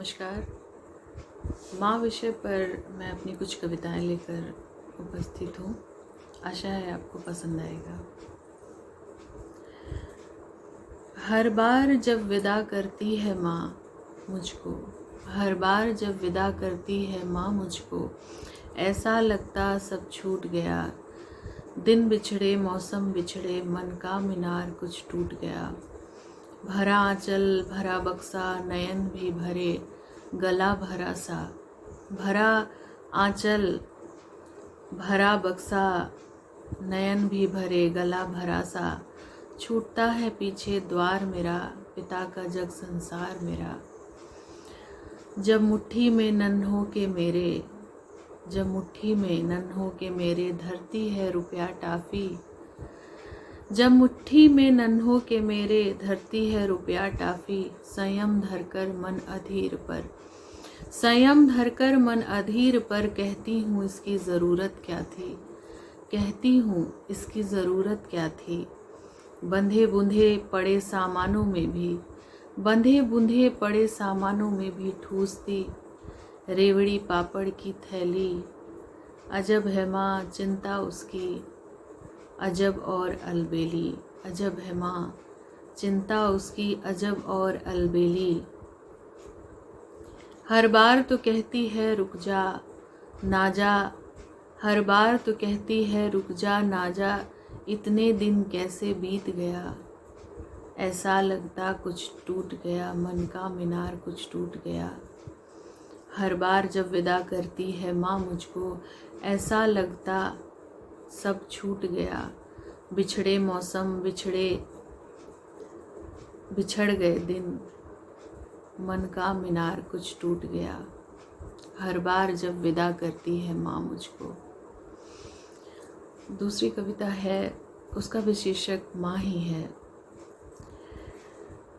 नमस्कार। माँ विषय पर मैं अपनी कुछ कविताएं लेकर उपस्थित हूँ। आशा है आपको पसंद आएगा। हर बार जब विदा करती है माँ मुझको, हर बार जब विदा करती है माँ मुझको, ऐसा लगता सब छूट गया। दिन बिछड़े, मौसम बिछड़े, मन का मीनार कुछ टूट गया। भरा आंचल, भरा बक्सा, नयन भी भरे, गला भरा सा। भरा आंचल, भरा बक्सा, नयन भी भरे, गला भरा सा। छूटता है पीछे द्वार मेरा, पिता का जग संसार मेरा। जब मुट्ठी में नन्हों के मेरे, जब मुट्ठी में नन्हों के मेरे, धरती है रुपया टाफी। जब मुट्ठी में नन्हों के मेरे, धरती है रुपया टाफी। संयम धरकर मन अधीर पर, संयम धरकर मन अधीर पर, कहती हूँ इसकी ज़रूरत क्या थी, कहती हूँ इसकी ज़रूरत क्या थी। बंधे बुंधे पड़े सामानों में भी, बंधे बुंधे पड़े सामानों में भी ठूसती रेवड़ी पापड़ की थैली। अजब है माँ चिंता उसकी, अजब और अलबेली। अजब है माँ चिंता उसकी, अजब और अलबेली। हर बार तो कहती है रुक जा ना जा, हर बार तो कहती है रुक जा ना जा। इतने दिन कैसे बीत गया, ऐसा लगता कुछ टूट गया, मन का मीनार कुछ टूट गया। हर बार जब विदा करती है माँ मुझको, ऐसा लगता सब छूट गया। बिछड़े मौसम, बिछड़ गए दिन, मन का मीनार कुछ टूट गया। हर बार जब विदा करती है माँ मुझको। दूसरी कविता है, उसका भी शीर्षक माँ ही है।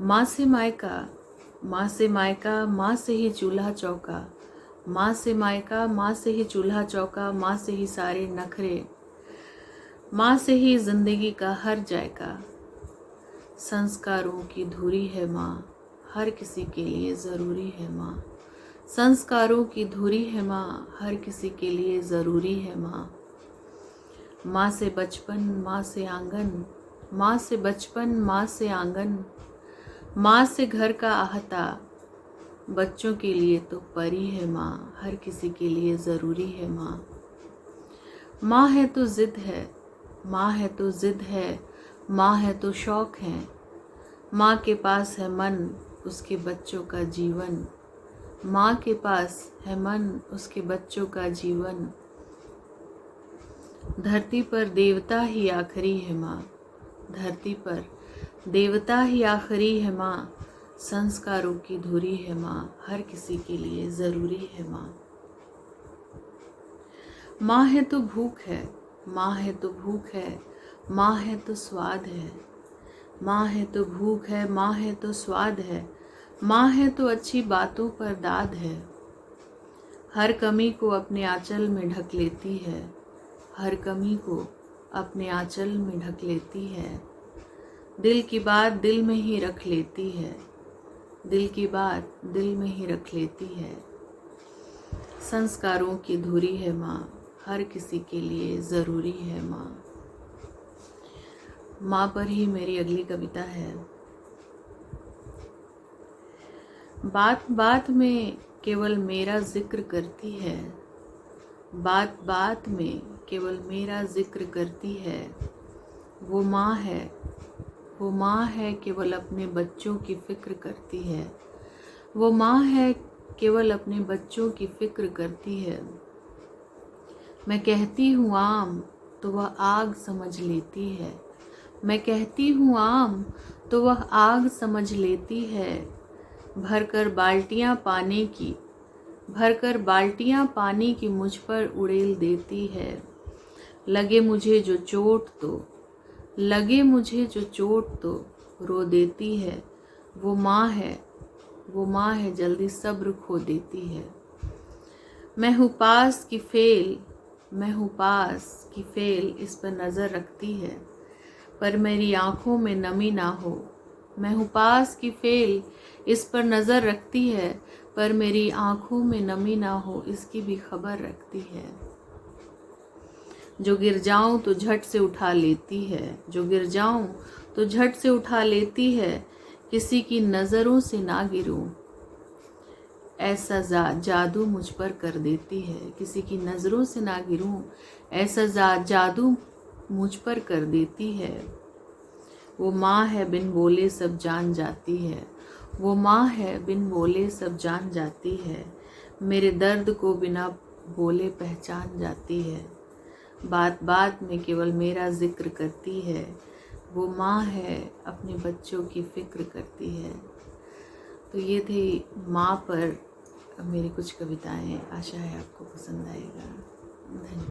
माँ से मायका, माँ से मायका, माँ से ही चूल्हा चौका। माँ से मायका, माँ से ही चूल्हा चौका, माँ से ही सारे नखरे, माँ से ही जिंदगी का हर जायका। संस्कारों की धुरी है माँ, हर किसी के लिए ज़रूरी है माँ। संस्कारों की धुरी है माँ, हर किसी के लिए ज़रूरी है माँ। माँ से बचपन, माँ से आंगन, माँ से बचपन, माँ से आंगन, माँ से घर का आहता। बच्चों के लिए तो परी है माँ, हर किसी के लिए ज़रूरी है माँ। माँ है तो ज़िद है, माँ है तो ज़िद है, माँ है तो शौक़ है। माँ के पास है मन, उसके बच्चों का जीवन। माँ के पास है मन, उसके बच्चों का जीवन। धरती पर देवता ही आखिरी है माँ, धरती पर देवता ही आखिरी है माँ। संस्कारों की धुरी है माँ, हर किसी के लिए ज़रूरी है माँ। माँ है तो भूख है, माँ है तो भूख है, माँ है तो स्वाद है। माँ है तो भूख है, माँ है तो स्वाद है, माँ है तो अच्छी बातों पर दाद है। हर कमी को अपने आंचल में ढक लेती है, हर कमी को अपने आंचल में ढक लेती है। दिल की बात दिल में ही रख लेती है, दिल की बात दिल में ही रख लेती है। संस्कारों की धुरी है माँ, हर किसी के लिए ज़रूरी है माँ। माँ पर ही मेरी अगली कविता है। बात बात में केवल मेरा जिक्र करती है, बात बात में केवल मेरा जिक्र करती है। वो माँ है, वो माँ है, केवल अपने बच्चों की फिक्र करती है। वो माँ है, केवल अपने बच्चों की फिक्र करती है। मैं कहती हूँ आम तो वह आग समझ लेती है, मैं कहती हूँ आम तो वह आग समझ लेती है। भरकर बाल्टियाँ पानी की, भरकर बाल्टियाँ पानी की मुझ पर उड़ेल देती है। लगे मुझे जो चोट तो, लगे मुझे जो चोट तो रो देती है। वो माँ है, वो माँ है, जल्दी सब्र खो देती है। मैं हूँ पास की फेल, मैं हूँ पास की फेल, इस पर नज़र रखती है, पर मेरी आँखों में नमी ना हो। मैं हूँ पास की फेल, इस पर नज़र रखती है, पर मेरी आँखों में नमी ना हो इसकी भी खबर रखती है। जो गिर जाऊं तो झट से उठा लेती है, जो गिर जाऊं तो झट से उठा लेती है, किसी की नज़रों से ना गिरूं ऐसा जादू मुझ पर कर देती है, किसी की नज़रों से ना गिरूं ऐसा जादू मुझ पर कर देती है। वो माँ है बिन बोले सब जान जाती है, वो माँ है बिन बोले सब जान जाती है, मेरे दर्द को बिना बोले पहचान जाती है, बात बात में केवल मेरा जिक्र करती है, वो माँ है अपने बच्चों की फिक्र करती है। तो ये थी माँ पर मेरी कुछ कविताएं। आशा है आपको पसंद आएगा। धन्यवाद।